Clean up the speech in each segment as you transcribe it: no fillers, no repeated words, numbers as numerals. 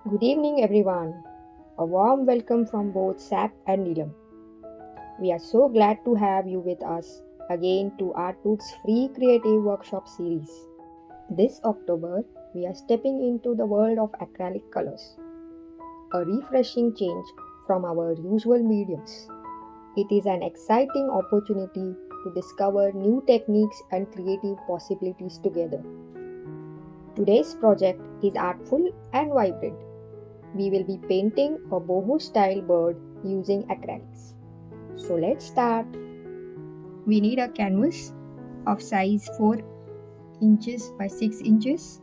Good evening, everyone. A warm welcome from both Sap and Neelam. We are so glad to have you with us again to Art-Tuts free creative workshop series. This October, we are stepping into the world of acrylic colors, a refreshing change from our usual mediums. It is an exciting opportunity to discover new techniques and creative possibilities together. Today's project is artful and vibrant. We will be painting a boho style bird using acrylics. So let's start. We need a canvas of size 4 inches by 6 inches.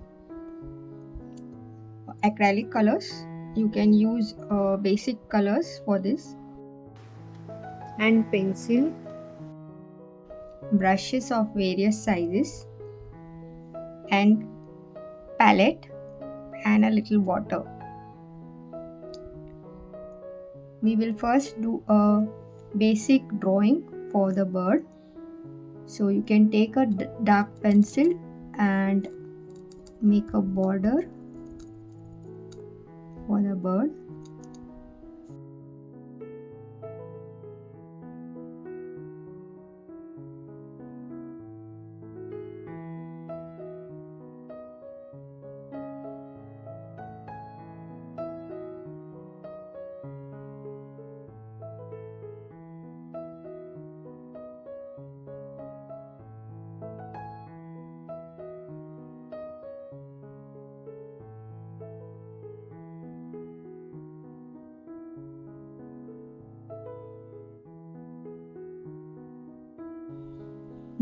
Acrylic colors. You can use basic colors for this. And pencil. Brushes of various sizes. And palette. And a little water. We will first do a basic drawing for the bird. So you can take a dark pencil and make a border for the bird.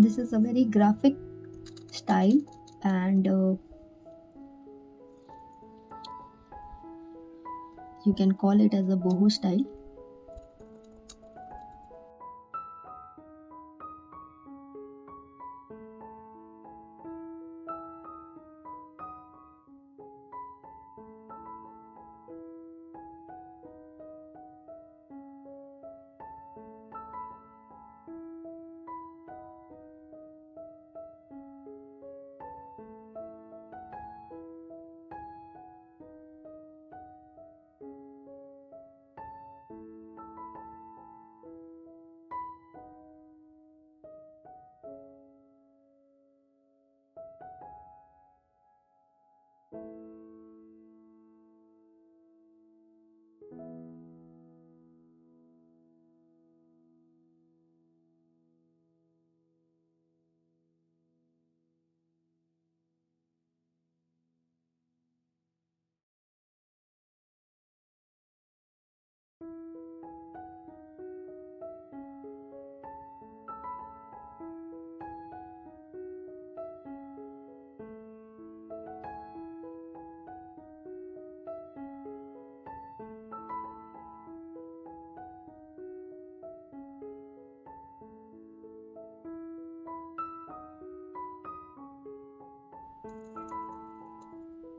This is a very graphic style and you can call it as a boho style.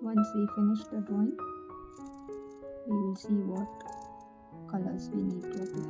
Once we finish the drawing, we will see what colors we need to apply.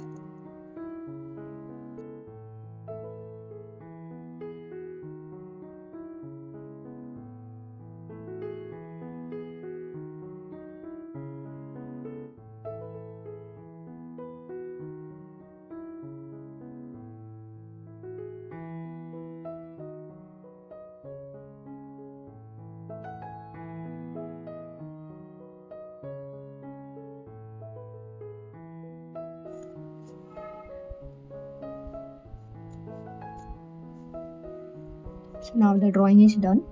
So now the drawing is done.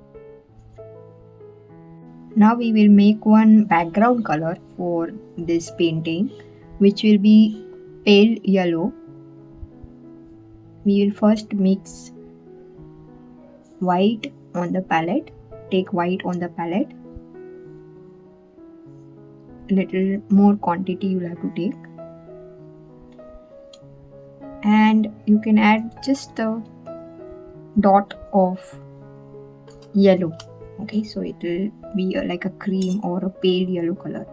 Now we will make one background color for this painting, which will be pale yellow. We will first mix white on the palette. Take white on the palette. A little more quantity you will have to take. And you can add just a dot of yellow. Okay, so it will be like a cream or a pale yellow color.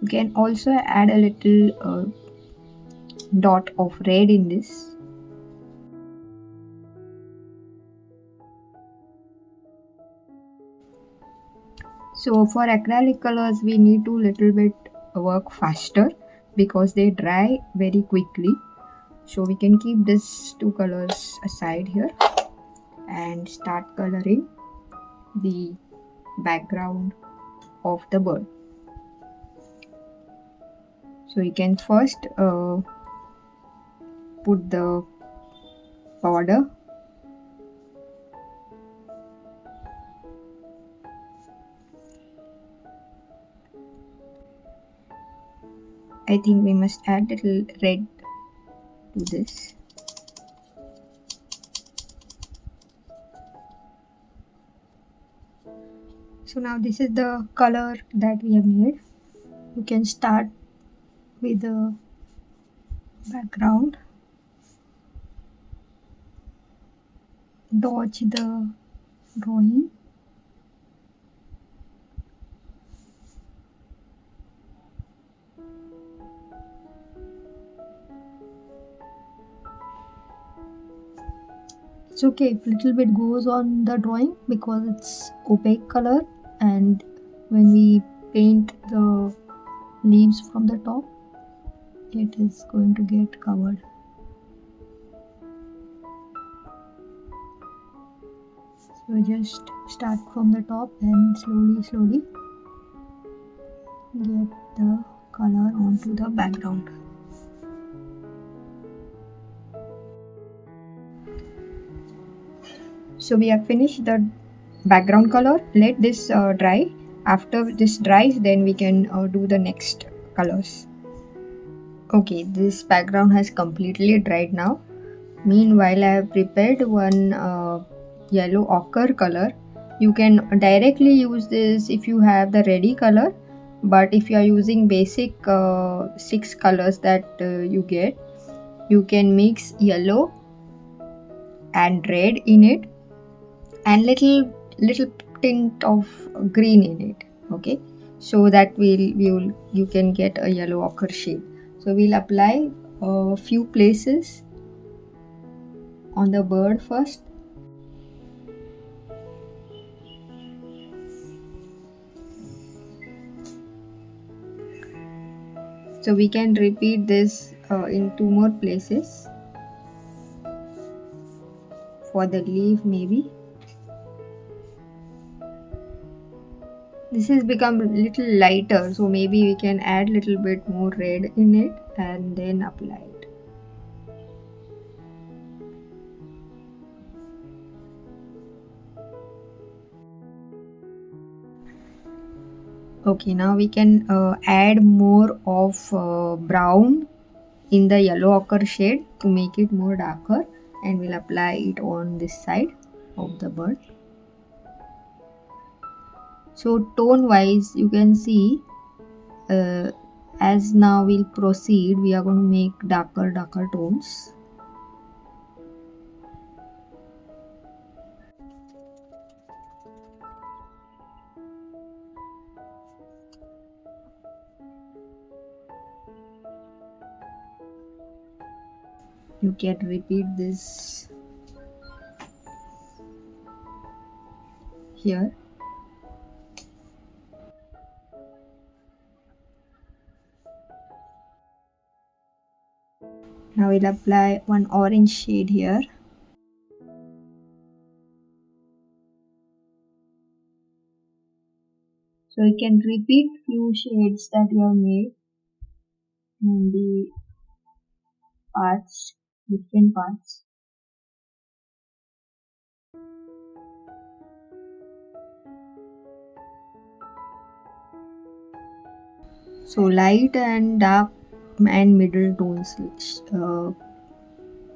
You can also add a little dot of red in this. So for acrylic colors, we need to little bit work faster because they dry very quickly. So we can keep these two colors aside here and start coloring the background of the bird. So you can first put the powder. I think we must add little red to this. So now this is the color that we have made. You can start with the background, dodge the drawing, it's okay if little bit goes on the drawing because it's opaque color, and when we paint the leaves from the top it is going to get covered. So just start from the top and slowly get the color onto the background. So we have finished the background color. Let this dry. After this dries, then we can do the next colors. Okay, this background has completely dried now. Meanwhile, I have prepared one yellow ochre color. You can directly use this if you have the ready color, but if you are using basic 6 colors that you get, you can mix yellow and red in it and little tint of green in it. Okay, so that you can get a yellow ochre shade. So we'll apply a few places on the bird first. So we can repeat this in 2 more places for the leaf maybe. This has become a little lighter, so maybe we can add little bit more red in it and then apply it. Okay, now we can add more of brown in the yellow ochre shade to make it more darker, and we'll apply it on this side of the bird. So tone wise you can see as now we'll proceed, we are going to make darker tones. You can repeat this here. Now we'll apply one orange shade here. So you can repeat few shades that you have made in the parts, different parts. So light and dark and middle tones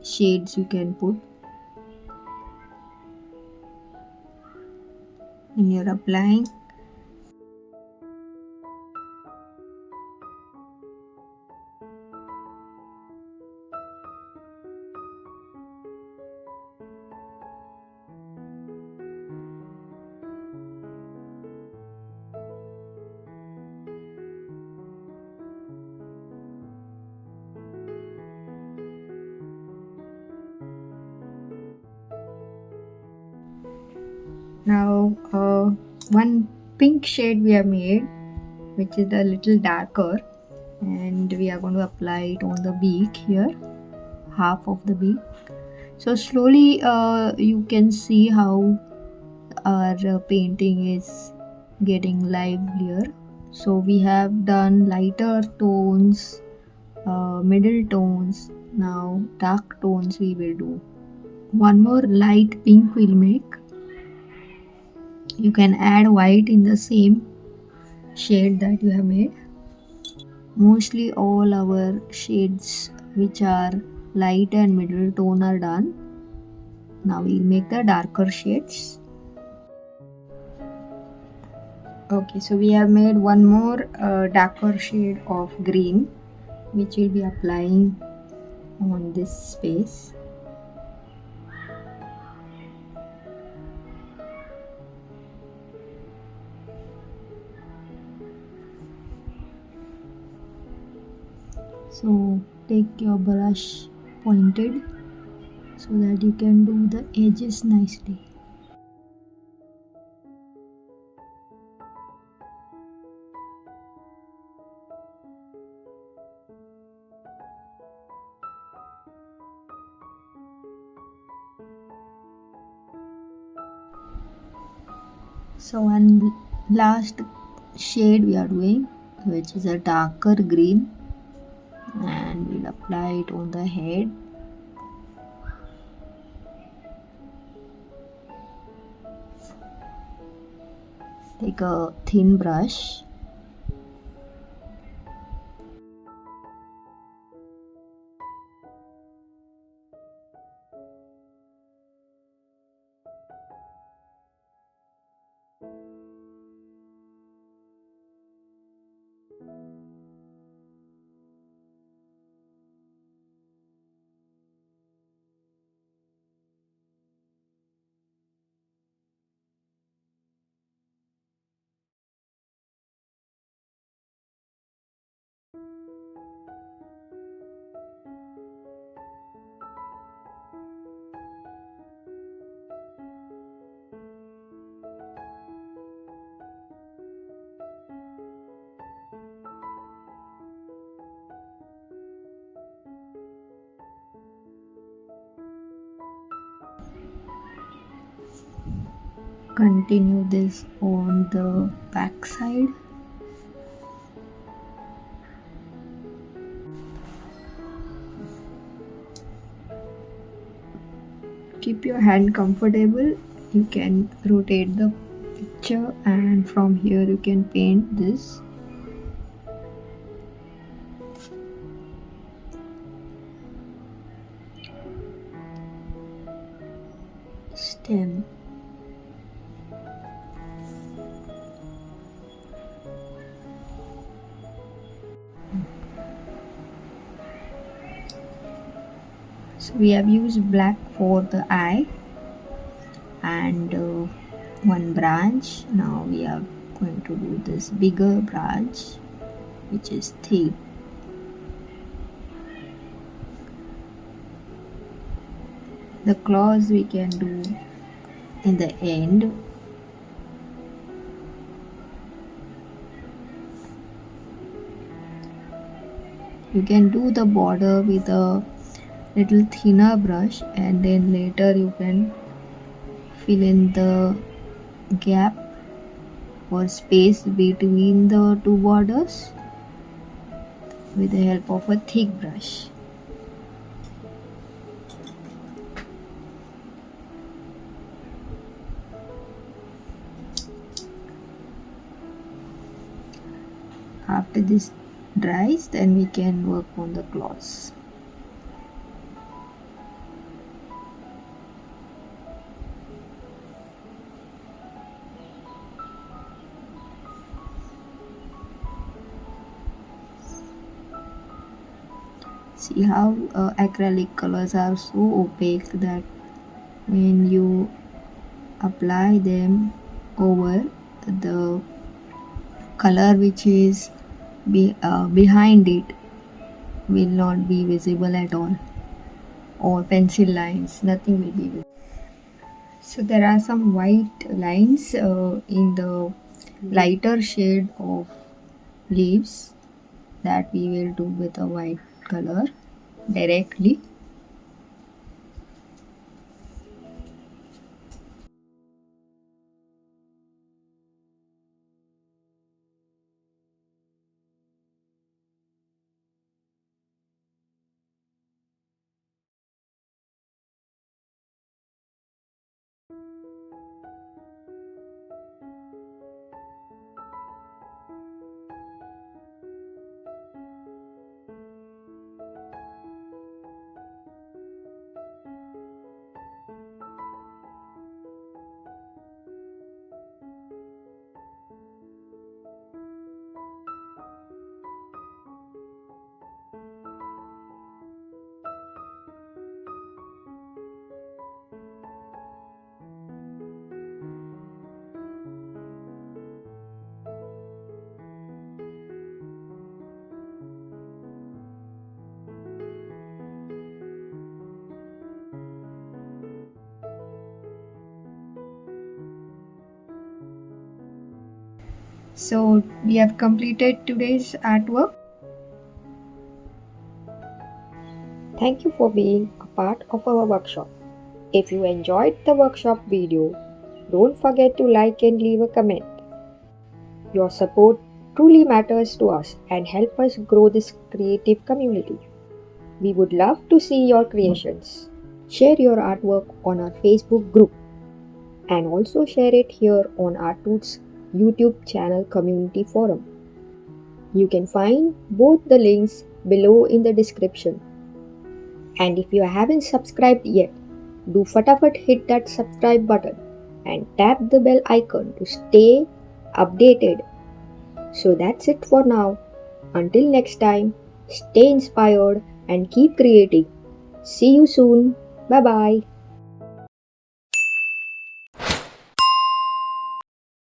shades you can put when you're applying. Now one pink shade we have made, which is a little darker, and we are going to apply it on the beak here, half of the beak. So slowly you can see how our painting is getting livelier. So we have done lighter tones, middle tones, now dark tones we will do. One more light pink we'll make. You can add white in the same shade that you have made. Mostly all our shades which are light and middle tone are done. Now we'll make the darker shades. Okay, so we have made one more darker shade of green, which we'll be applying on this space. So take your brush pointed so that you can do the edges nicely. So one last shade we are doing, which is a darker green, and we'll apply it on the head. Take a thin brush. Continue this on the back side. Keep your hand comfortable. You can rotate the picture, and from here you can paint this. Stem. So we have used black for the eye and one branch. Now we are going to do this bigger branch, which is thick. The claws we can do in the end. You can do the border with a little thinner brush, and then later you can fill in the gap or space between the two borders with the help of a thick brush. After this dries, then we can work on the claws. See how acrylic colors are so opaque that when you apply them over, the color which is behind it will not be visible at all, or pencil lines, nothing will be visible. So there are some white lines in the lighter shade of leaves that we will do with a white color directly. So we have completed today's artwork. Thank you for being a part of our workshop. If you enjoyed the workshop video, don't forget to like and leave a comment. Your support truly matters to us and help us grow this creative community. We would love to see your creations. Share your artwork on our Facebook group and also share it here on Art-Tuts YouTube channel community forum. You can find both the links below in the description. And if you haven't subscribed yet, do fatafat hit that subscribe button and tap the bell icon to stay updated. So that's it for now. Until next time, stay inspired and keep creating. See you soon. Bye bye.